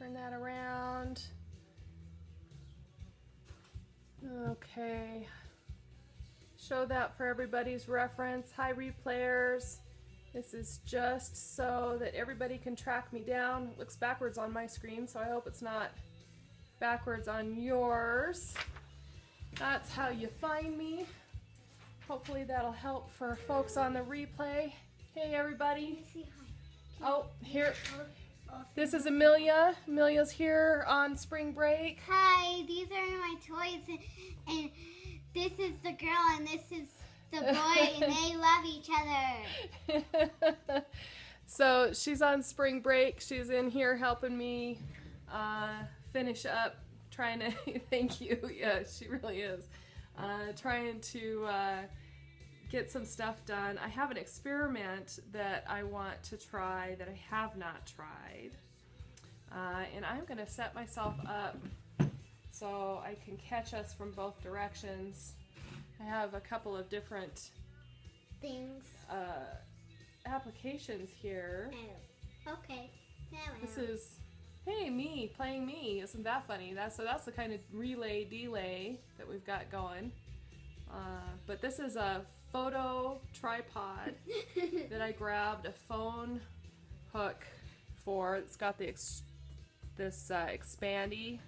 turn that around. Okay. Show that for everybody's reference. Hi, replayers. This is just so that everybody can track me down. It looks backwards on my screen, so I hope it's not backwards on yours. That's how you find me. Hopefully that'll help for folks on the replay. Hey, everybody. Oh, here. This is Amelia. Amelia's here on spring break. Hi, these are my toys, and this is the girl, and this is the boy, and they love each other. So she's on spring break. She's in here helping me finish up, trying to, thank you, yeah, she really is, trying to get some stuff done. I have an experiment that I want to try that I have not tried, and I'm going to set myself up so I can catch us from both directions. I have a couple of different Things. applications here. Oh, okay. This is, hey, me playing me. Isn't that funny? That's the kind of relay delay that we've got going. But this is a photo tripod that I grabbed a phone hook for. It's got this expandy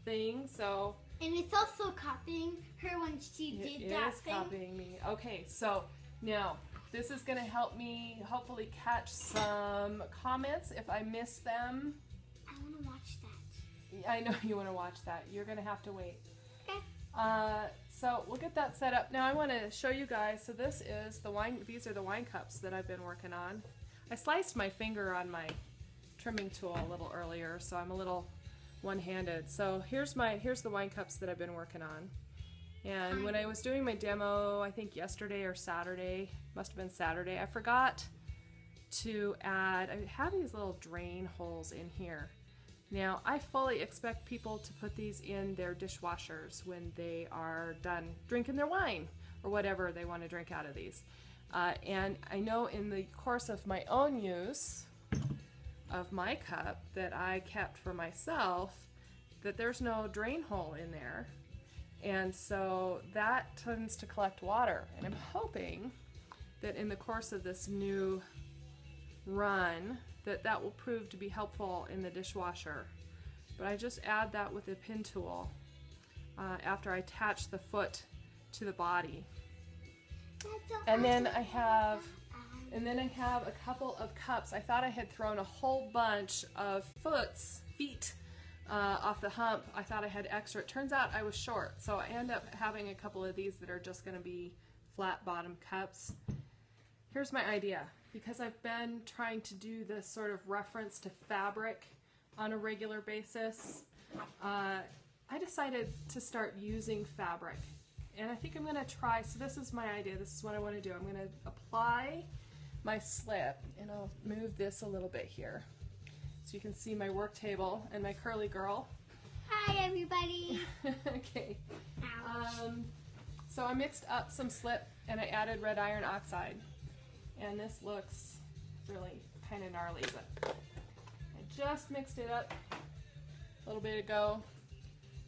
thing. So. And it's also copying her when she did that thing. It is copying me. Okay, so now this is going to help me hopefully catch some comments if I miss them. I want to watch that. I know you want to watch that. You're going to have to wait. Okay. So we'll get that set up. Now I want to show you guys. So this is the wine. These are the wine cups that I've been working on. I sliced my finger on my trimming tool a little earlier, so I'm a little one-handed. So here's the wine cups that I've been working on. And when I was doing my demo, I think yesterday or Saturday, must have been Saturday, I forgot to add, I have these little drain holes in here. Now I fully expect people to put these in their dishwashers when they are done drinking their wine or whatever they want to drink out of these. And I know in the course of my own use of my cup that I kept for myself that there's no drain hole in there, and so that tends to collect water, and I'm hoping that in the course of this new run that will prove to be helpful in the dishwasher. But I just add that with a pin tool after I attach the foot to the body. And then I have a couple of cups. I thought I had thrown a whole bunch of feet off the hump. I thought I had extra. It turns out I was short, so I end up having a couple of these that are just going to be flat bottom cups. Here's my idea. Because I've been trying to do this sort of reference to fabric on a regular basis, I decided to start using fabric. And I think I'm going to try, so this is my idea, this is what I want to do. I'm going to apply my slip, and I'll move this a little bit here so you can see my work table and my curly girl. Hi, everybody. Okay. So I mixed up some slip and I added red iron oxide. And this looks really kind of gnarly, but I just mixed it up a little bit ago.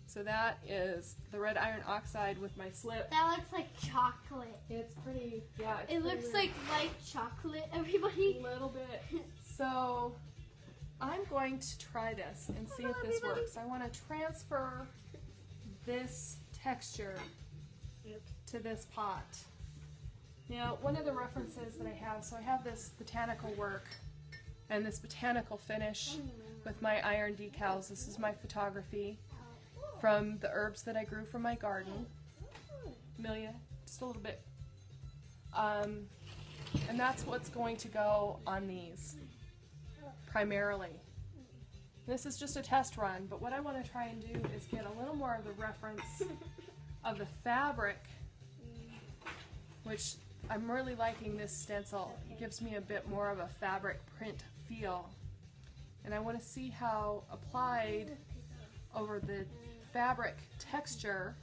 So that is the red iron oxide with my slip. That looks like chocolate. It's pretty, yeah. It looks like white chocolate, everybody. A little bit. So I'm going to try this and see if this works. I want to transfer this texture to this pot. Now, one of the references that I have, so I have this botanical work and this botanical finish with my iron decals. This is my photography from the herbs that I grew from my garden. Amelia, just a little bit. And that's what's going to go on these, primarily. This is just a test run, but what I want to try and do is get a little more of the reference of the fabric, which I'm really liking this stencil. It gives me a bit more of a fabric print feel. And I want to see how applied over the fabric texture.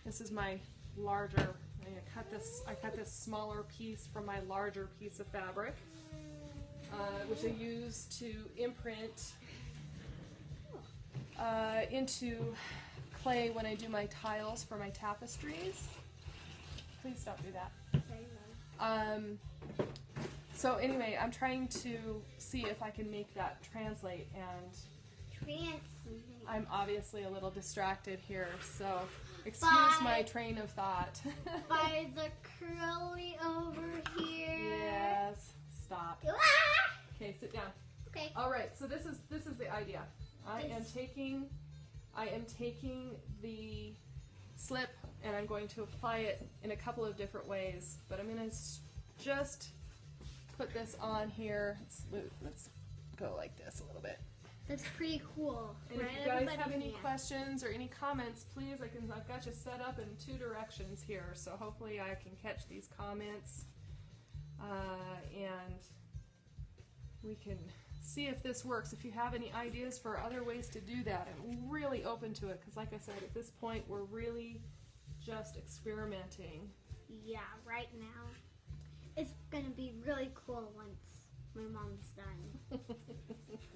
This is my larger, I cut this smaller piece from my larger piece of fabric, which I use to imprint into clay when I do my tiles for my tapestries. Please don't do that. So anyway, I'm trying to see if I can make that translate, and I'm obviously a little distracted here, so excuse my train of thought. By the curly over here. Yes. Stop. Okay, sit down. Okay. All right. So this is the idea. I am taking the slip and I'm going to apply it in a couple of different ways. But I'm going to just put this on here. Let's go like this a little bit. That's pretty cool. And if you guys have any questions or any comments, please, I've got you set up in 2 directions here, so hopefully I can catch these comments and we can see if this works. If you have any ideas for other ways to do that, I'm really open to it because, like I said, at this point we're really just experimenting. Yeah, right now. It's going to be really cool once my mom's done.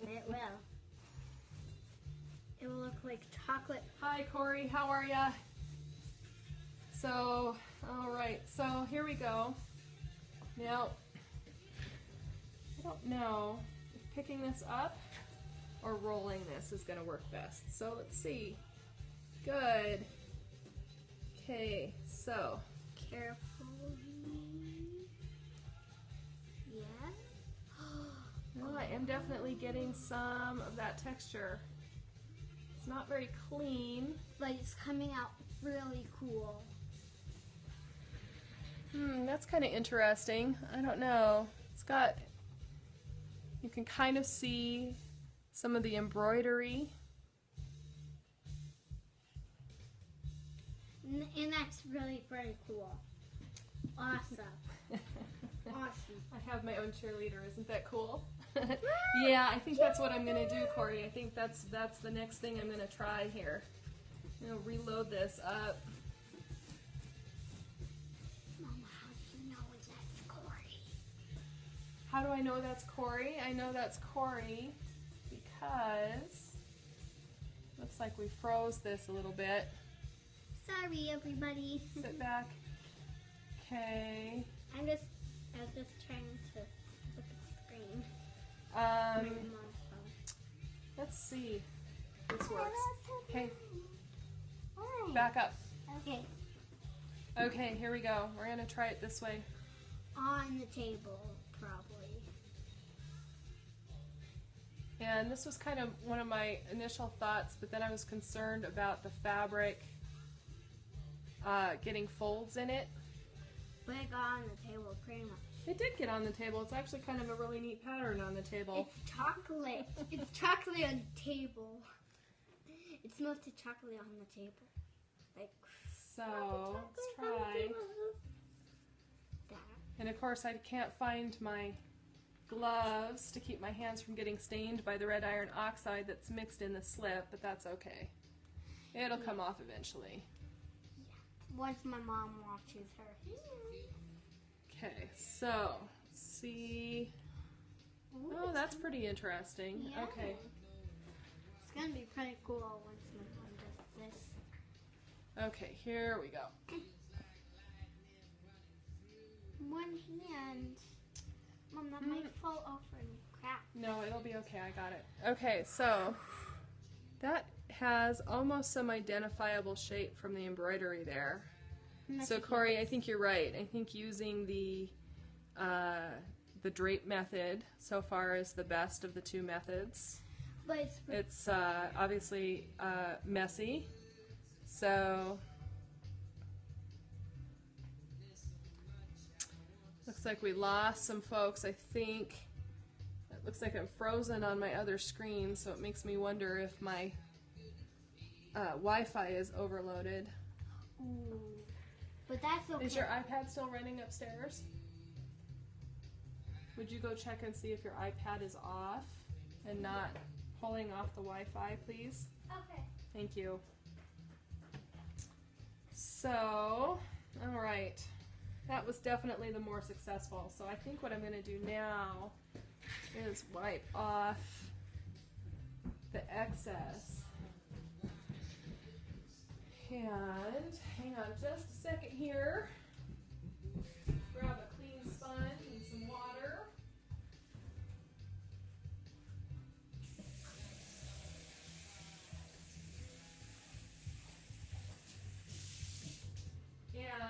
It will. It will look like chocolate. Hi, Corey. How are ya? So, all right. So here we go. Now, I don't know if picking this up or rolling this is going to work best. So let's see. Good. Okay. So Carefully. Yeah. well, I am definitely getting some of that texture. It's not very clean, but it's coming out really cool. That's kind of interesting. I don't know. It's got, you can kind of see some of the embroidery. And that's really very cool. Awesome. Awesome. I have my own cheerleader. Isn't that cool? Yeah, I think that's what I'm going to do, Corey. I think that's the next thing I'm going to try here. I'm going to reload this up. Mama, how do you know that's Corey? How do I know that's Corey? I know that's Corey because looks like we froze this a little bit. Sorry, everybody. Sit back. Okay. I was just trying to look at the screen. Let's see if this works. Okay, Hi. back up. Okay. Okay, here we go. We're gonna try it this way. On the table, probably. And this was kind of one of my initial thoughts, but then I was concerned about the fabric getting folds in it. But it got on the table pretty much. It did get on the table. It's actually kind of a really neat pattern on the table. It's chocolate. It's chocolate on the table. It's mostly chocolate on the table. Like so, let's try. That. And of course I can't find my gloves to keep my hands from getting stained by the red iron oxide that's mixed in the slip, but that's okay. It'll come off eventually. Once my mom watches her. Okay, so let's see. Oh, that's pretty interesting. Yeah. Okay. It's gonna be pretty cool once my mom does this. Okay, here we go. One hand. Mom, that might fall over and crack. No, it'll be okay. I got it. Okay, so that has almost some identifiable shape from the embroidery there. So Corey, I think you're right. I think using the drape method so far is the best of the 2 methods. But It's obviously messy, so looks like we lost some folks. I think it looks like I'm frozen on my other screen, so it makes me wonder if my Wi-Fi is overloaded. ooh. But that's okay. Is your iPad still running upstairs? Would you go check and see if your iPad is off and not pulling off the Wi-Fi, please? Okay. Thank you. So, all right. That was definitely the more successful. So I think what I'm going to do now is wipe off the excess And hang on just a second here. Grab a clean sponge and some water.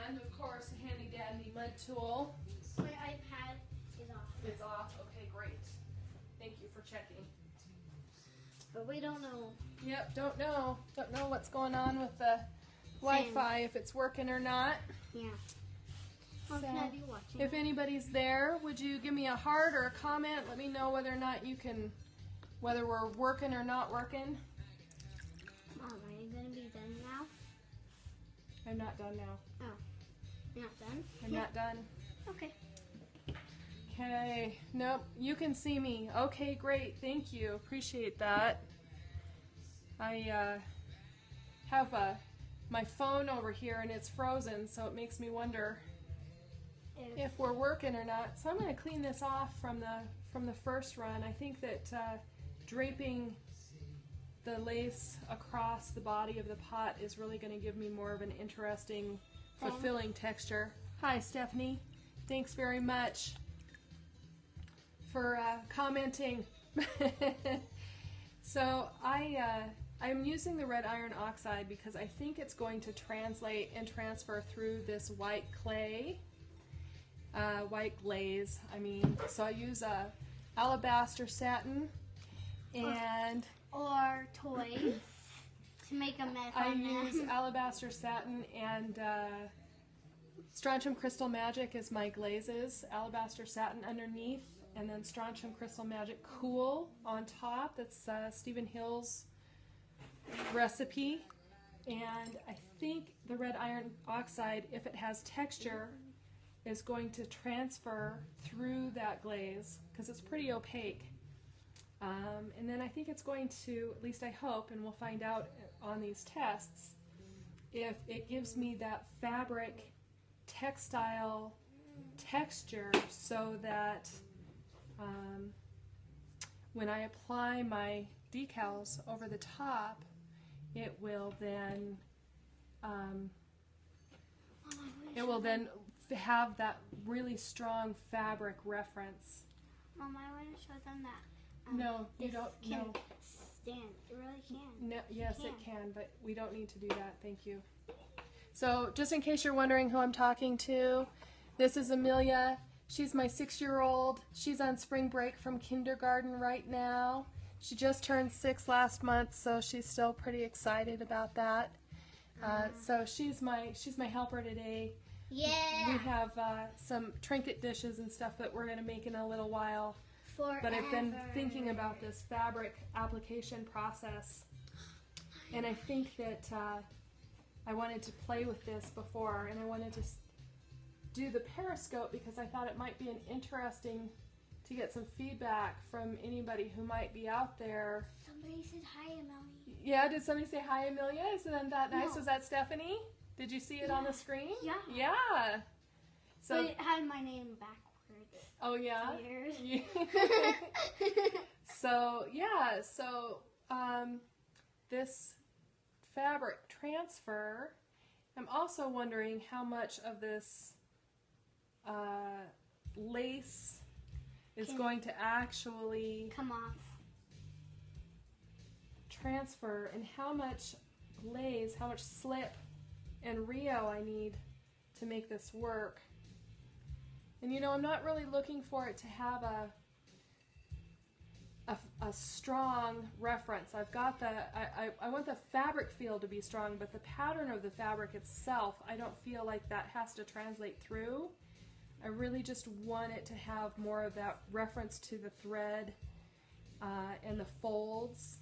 And of course a handy dandy mud tool. My iPad is off. It's off. Okay, great. Thank you for checking. But we don't know. Yep, don't know. Don't know what's going on with the Wi-Fi, if it's working or not. Yeah. How So, can I be watching? if anybody's there, would you give me a heart or a comment? Let me know whether or not you can, whether we're working or not working. Mom, are you going to be done now? I'm not done now. Oh. You're not done? I'm not done. Okay. Okay. Nope. You can see me. Okay, great. Thank you. Appreciate that. I have my phone over here and it's frozen, so it makes me wonder if we're working or not. So I'm going to clean this off from the first run. I think that draping the lace across the body of the pot is really going to give me more of an interesting, fulfilling texture. Hi, Stephanie. Thanks very much for commenting. So I'm using the red iron oxide because I think it's going to translate and transfer through this white clay, white glaze, I mean. So I use alabaster satin and... Or toys to make a mess I on use them. alabaster satin and strontium crystal magic is my glazes. Alabaster satin underneath, and then strontium crystal magic cool on top. That's Stephen Hill's recipe. And I think the red iron oxide, if it has texture, is going to transfer through that glaze because it's pretty opaque. And then I think it's going to, at least I hope, and we'll find out on these tests, if it gives me that fabric textile texture so that when I apply my decals over the top, it will then have that really strong fabric reference. Mom, I want to show them that. No, you don't. No. Stand. It really can. No, yes, it can, but we don't need to do that. Thank you. So, just in case you're wondering who I'm talking to, this is Amelia. She's my 6-year-old. She's on spring break from kindergarten right now. She just turned 6 last month, so she's still pretty excited about that. So she's my helper today. Yeah. We have some trinket dishes and stuff that we're going to make in a little while. Forever. But I've been thinking about this fabric application process, and I think that I wanted to play with this before, and I wanted to do the periscope because I thought it might be an interesting to get some feedback from anybody who might be out there. Somebody said hi, Emily. Yeah, did somebody say hi, Amelia? Isn't that nice? No. Was that Stephanie? Did you see it on the screen? Yeah. Yeah. So but it had my name backwards. Oh yeah. Weird. So yeah, this fabric transfer, I'm also wondering how much of this lace is going to actually Come off. transfer, and how much glaze, how much slip and Rio I need to make this work. And you know, I'm not really looking for it to have a strong reference. I've got I want the fabric feel to be strong, but the pattern of the fabric itself, I don't feel like that has to translate through. I really just want it to have more of that reference to the thread and the folds.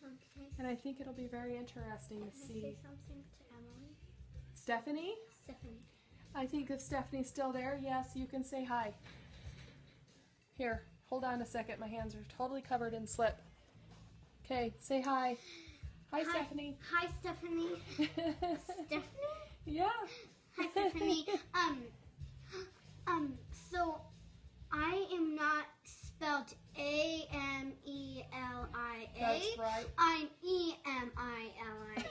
Okay. And I think it'll be very interesting to Can I see. say something to Emily? Stephanie? Stephanie. I think if Stephanie's still there, yes, you can say hi. Here, hold on a second. My hands are totally covered in slip. Okay, say hi. Hi, Stephanie. Hi, Stephanie. Stephanie? Yeah. Hi, Stephanie. So I am not spelled Amelia. That's right. I'm Emily.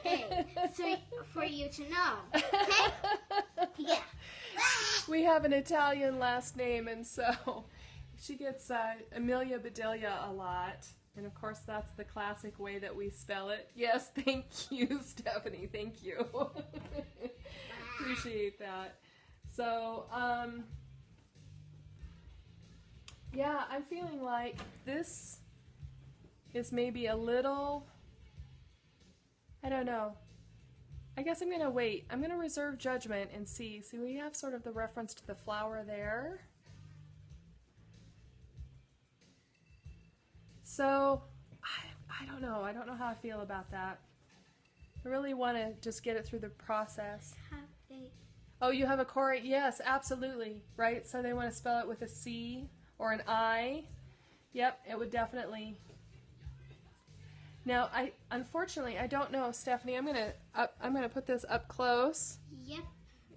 just for you to know. Okay? Yeah. We have an Italian last name, and so she gets Amelia Bedelia a lot. And of course, that's the classic way that we spell it. Yes, thank you, Stephanie. Thank you. Appreciate that. So, yeah, I'm feeling like this is maybe a little, I don't know. I guess I'm going to wait. I'm going to reserve judgment and see. See, we have sort of the reference to the flower there. So, I don't know. I don't know how I feel about that. I really want to just get it through the process. Oh, you have a core? Yes, absolutely. Right? So they want to spell it with a C or an I. Yep, it would definitely. Now, unfortunately, I don't know, Stephanie. I'm gonna put this up close. Yep.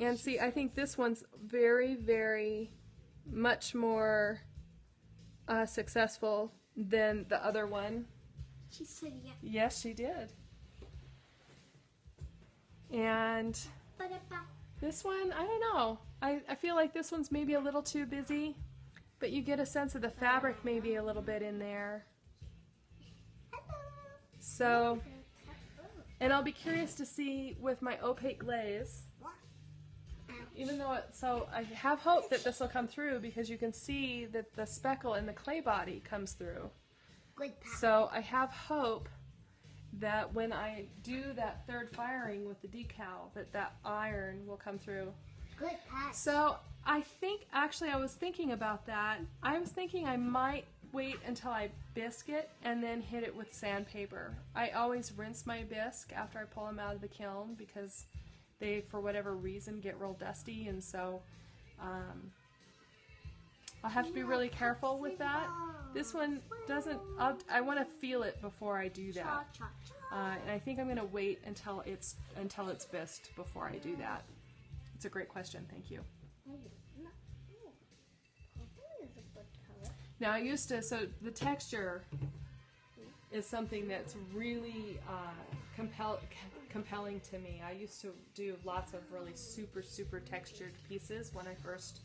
And see, I think this one's very, very much more successful than the other one. She said yes. Yes, she did. And this one, I don't know. I feel like this one's maybe a little too busy, but you get a sense of the fabric maybe a little bit in there. So, and I'll be curious to see with my opaque glaze, even though so I have hope that this will come through because you can see that the speckle in the clay body comes through. So I have hope that when I do that third firing with the decal, that iron will come through. Good pass. So I think, actually I was thinking about that. I was thinking I might wait until I bisque it and then hit it with sandpaper. I always rinse my bisque after I pull them out of the kiln because they, for whatever reason, get real dusty, and so I'll have to be really careful with that. This one doesn't, I want to feel it before I do that. And I think I'm going to wait until it's bisqued before I do that. It's a great question, thank you. Now I used to, so the texture is something that's really compelling to me. I used to do lots of really super, super textured pieces when I first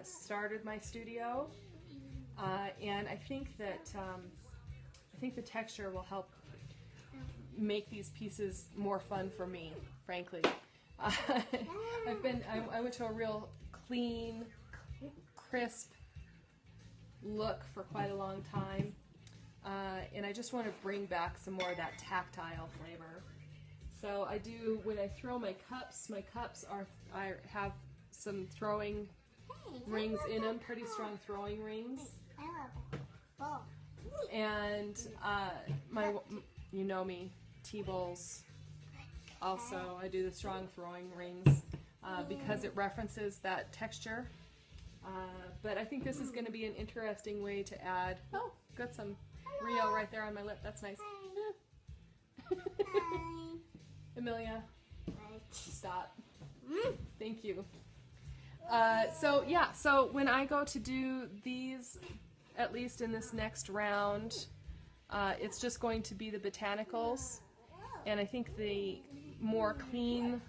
started my studio. And I think that the texture will help make these pieces more fun for me, frankly. I went to a real clean, crisp look for quite a long time, and I just want to bring back some more of that tactile flavor. So I do, when I throw my cups are, I have some throwing rings in them, pretty strong throwing rings. And you know me, T-bowls. Also, I do the strong throwing rings because it references that texture. But I think this is going to be an interesting way to add. Oh, got some Rio right there on my lip. That's nice. Amelia, stop. Thank you. So yeah, so when I go to do these, at least in this next round, it's just going to be the botanicals, and I think the more clean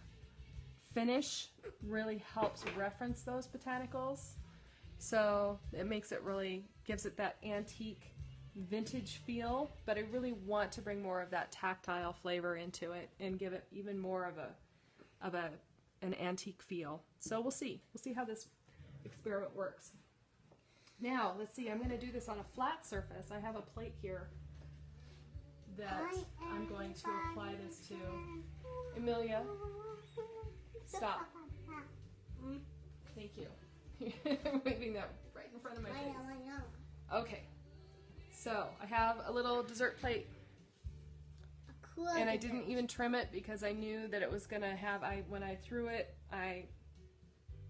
finish really helps reference those botanicals. So it makes it really, gives it that antique vintage feel, but I really want to bring more of that tactile flavor into it and give it even more of an antique feel. So we'll see how this experiment works. Now let's see, I'm going to do this on a flat surface. I have a plate here that I'm going to apply this to. Amelia, stop. Thank you. I'm waving that right in front of my face. Okay, so I have a little dessert plate, and I didn't even trim it because I knew that it was going to have, when I threw it, I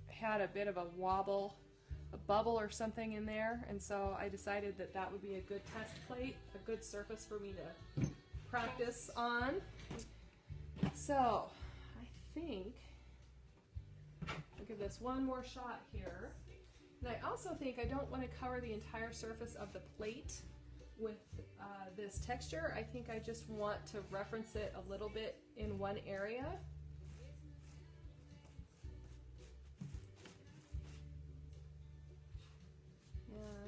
had a bit of a wobble, a bubble or something in there, and so I decided that that would be a good test plate, a good surface for me to practice on. So I think I'll give this one more shot here. And I also think I don't want to cover the entire surface of the plate with this texture, I think I just want to reference it a little bit in one area.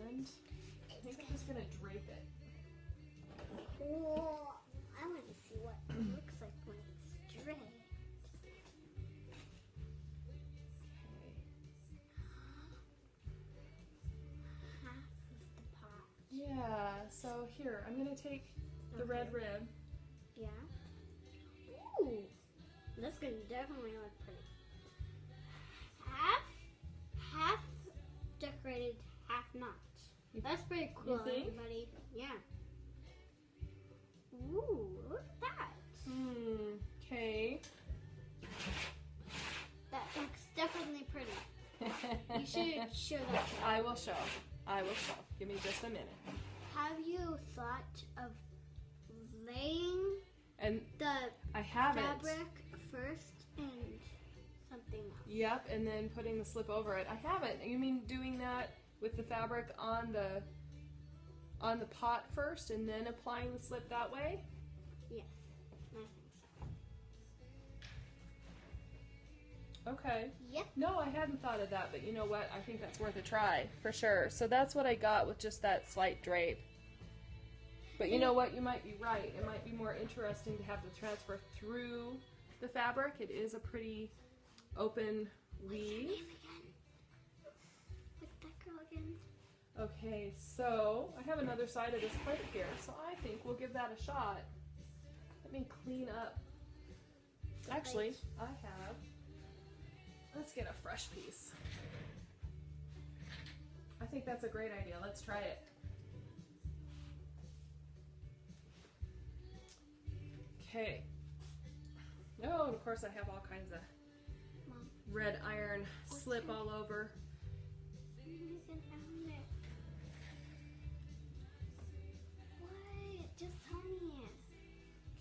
And I think I'm just going to drape it. Oh, I want to see what it looks like when it's draped. Yeah, so here, I'm going to take the red rib. Yeah. Ooh, that's going to definitely look pretty. Half decorated, half not. That's pretty cool, You think? everybody. Yeah. Ooh, look at that. Okay. That looks definitely pretty. You should show that. I will show. I will show. Give me just a minute. Have you thought of laying And the I haven't. fabric first and something else? Yep, and then putting the slip over it. I haven't. You mean doing that with the fabric on the pot first and then applying the slip that way? Yes, I think so. Okay. Yep. No, I hadn't thought of that, but you know what? I think that's worth a try, for sure. So that's what I got with just that slight drape. But you know what? You might be right. It might be more interesting to have the transfer through the fabric. It is a pretty open weave. With that girl again. Okay, so I have another side of this plate here, so I think we'll give that a shot. Let me clean up. Actually, I have. Let's get a fresh piece. I think that's a great idea. Let's try it. Okay. Oh, and of course I have all kinds of red iron slip all over. What? Just tell me.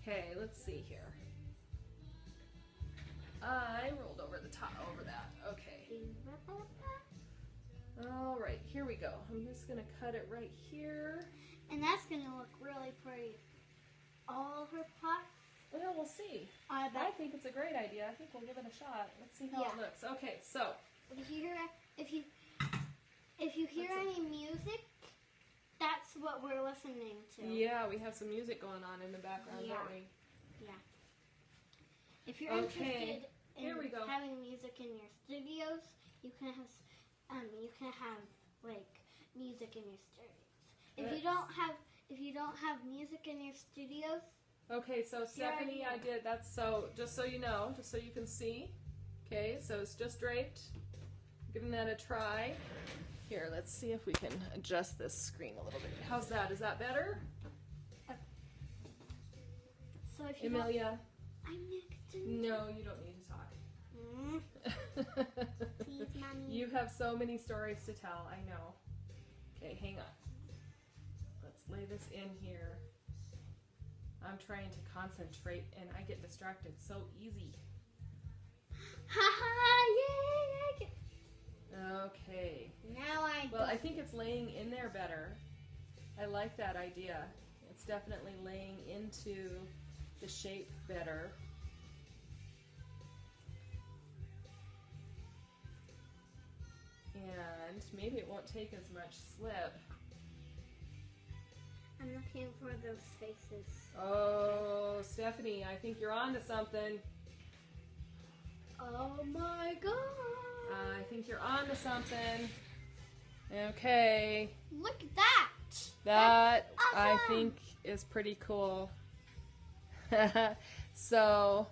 Okay, let's see here. I rolled over the top over that. Okay. All right, here we go. I'm just gonna cut it right here. And that's gonna look really pretty. All her pots. Well, we'll see. I think it's a great idea. I think we'll give it a shot. Let's see how it looks. Okay, so If you hear any music, that's what we're listening to. yeah, we have some music going on in the background, don't we? Yeah. If you're interested in having music in your studios, you can have like music in your studios. If you don't have music in your studios. Okay, so Stephanie, I did that's so just so you know, just so you can see. Okay, so it's just draped. Giving that a try. Here, let's see if we can adjust this screen a little bit. How's that? Is that better? So if you Amelia. I'm next to No, you don't need to talk. Please, Mommy. You have so many stories to tell, I know. Okay, hang on. Let's lay this in here. I'm trying to concentrate and I get distracted so easy. Haha, yay! Okay. Now I think it's laying in there better. I like that idea. It's definitely laying into the shape better. And maybe it won't take as much slip. I'm looking for those faces. Oh, Stephanie, I think you're on to something. Oh my god! I think you're on to something. Okay. Look at that! That, awesome. I think, is pretty cool. So,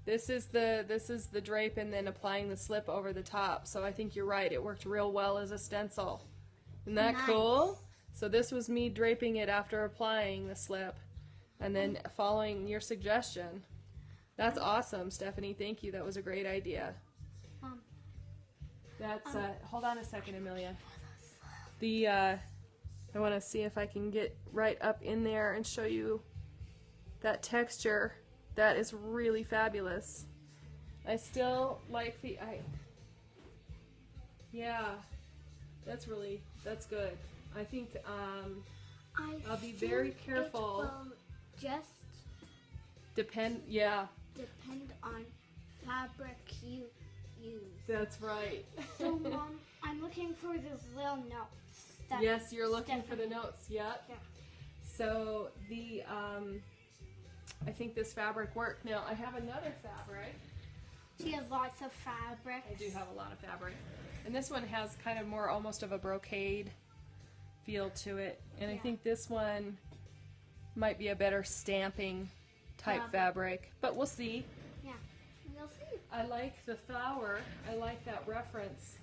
this is the drape and then applying the slip over the top. So I think you're right. It worked real well as a stencil. Isn't that cool? So this was me draping it after applying the slip and then following your suggestion. That's awesome, Stephanie. Thank you. That was a great idea. That's hold on a second, Amelia. I want to see if I can get right up in there and show you that texture. That is really fabulous. I still like yeah, that's good. I think I'll be very careful. It will just depend on fabric you use. That's right. So, Mom, I'm looking for those little notes. Yes, you're looking for the notes. Yep. Yeah. So the I think this fabric worked. Now I have another fabric. She has lots of fabric. I do have a lot of fabric, and this one has kind of more almost of a brocade feel to it. And I think this one might be a better stamping type fabric, but we'll see. Yeah, we'll see. I like the flower. I like that reference.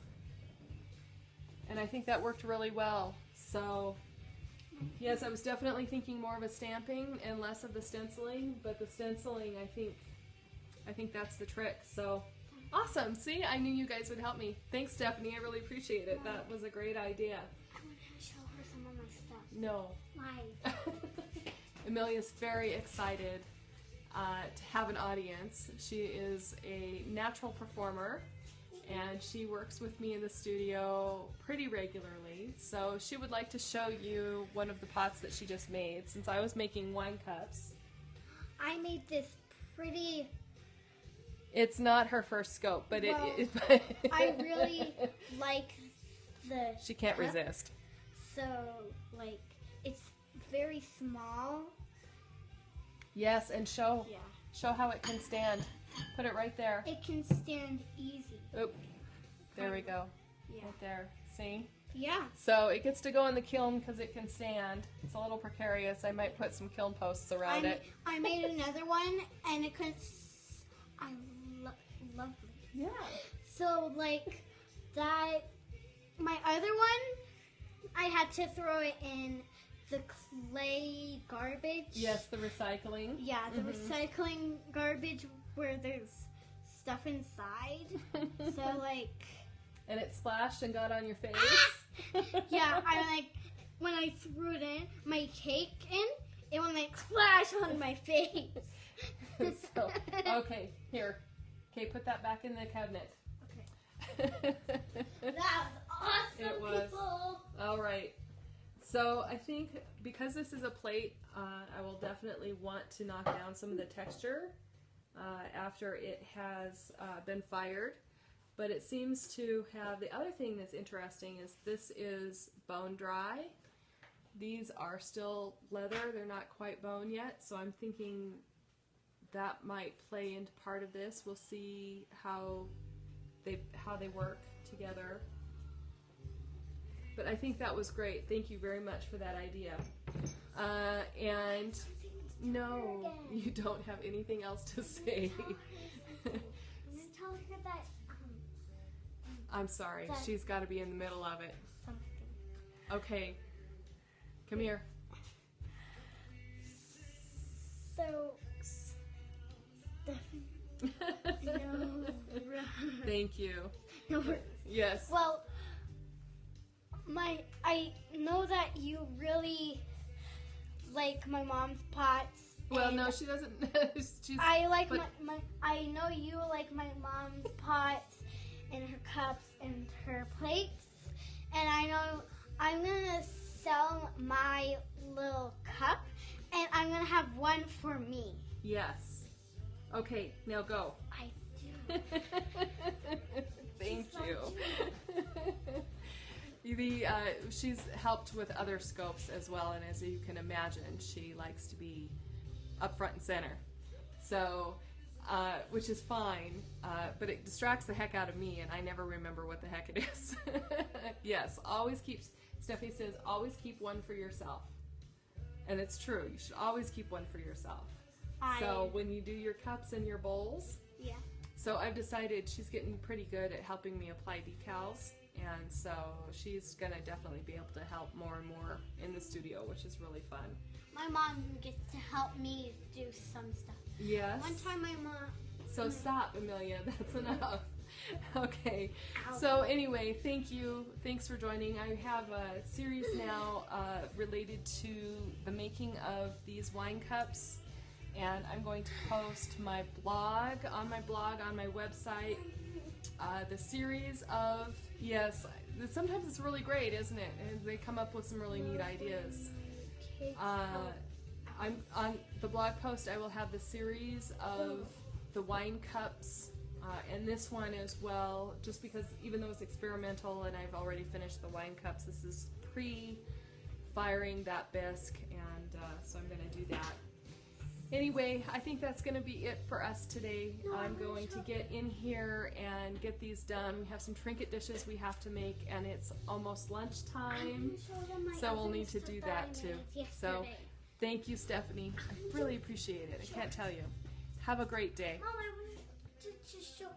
And I think that worked really well. So, yes, I was definitely thinking more of a stamping and less of the stenciling, but the stenciling, I think that's the trick. So, awesome. See, I knew you guys would help me. Thanks, Stephanie. I really appreciate it. That was a great idea. I want to show her some of my stuff. No. Why? Amelia's very excited to have an audience. She is a natural performer, and she works with me in the studio pretty regularly. So she would like to show you one of the pots that she just made, since I was making wine cups. I made this pretty... It's not her first scope, but it. I really like the... She can't cup. resist. So, like, it's very small. Yes, and show Yeah. how it can stand. Put it right there. It can stand easy. Oop. There we go. Yeah. Right there. See? Yeah. So it gets to go in the kiln because it can stand. It's a little precarious. I might put some kiln posts around it. I made another one, and it couldn't... Lovely. Yeah. So, like, that... My other one, I had to throw it in the clay garbage. Yes, the recycling. Yeah, the recycling garbage where there's stuff inside. So, like... And it splashed and got on your face? Yeah, when I threw it in, my cake in, it went like splash on my face. So, okay, here. Okay, put that back in the cabinet. Okay. That was awesome, It was. people. All right. So I think because this is a plate, I will definitely want to knock down some of the texture after it has been fired. But it seems to have, the other thing that's interesting is this is bone dry. These are still leather. They're not quite bone yet. So I'm thinking that might play into part of this. We'll see how they work together. But I think that was great. Thank you very much for that idea. And no, you don't have anything else to say. Just tell her that. I'm sorry. She's got to be in the middle of it. Something. Okay. Come here. So, no. Thank you. No. Yes. Well, I know that you really like my mom's pots. Well, no, she doesn't. I like I know you like my mom's pots and her cups and her plates, and I know I'm gonna sell my little cup, and I'm gonna have one for me. Yes. Okay, now go. I do. Thank you. She's helped with other scopes as well, and as you can imagine, she likes to be up front and center. So, which is fine, but it distracts the heck out of me, and I never remember what the heck it is. Yes, Stephanie says, always keep one for yourself. And it's true, you should always keep one for yourself. So when you do your cups and your bowls, yeah. So I've decided she's getting pretty good at helping me apply decals, and so she's going to definitely be able to help more and more in the studio, which is really fun. My mom gets to help me do some stuff. Yes. One time my mom... So stop, Amelia. That's enough. Okay. Ow. So anyway, thank you. Thanks for joining. I have a series now related to the making of these wine cups, and I'm going to post my blog on my website. The series of, yes, sometimes it's really great, isn't it? And they come up with some really neat ideas. I'm on the blog post. I will have the series of the wine cups and this one as well, just because even though it's experimental and I've already finished the wine cups, this is pre-firing that bisque, and so I'm going to do that. Anyway, I think that's going to be it for us today. I'm going to get in here and get these done. We have some trinket dishes we have to make, and it's almost lunchtime, so we'll need to do that too. So thank you, Stephanie. I really appreciate it. I can't tell you. Have a great day. Mom, I wanted to show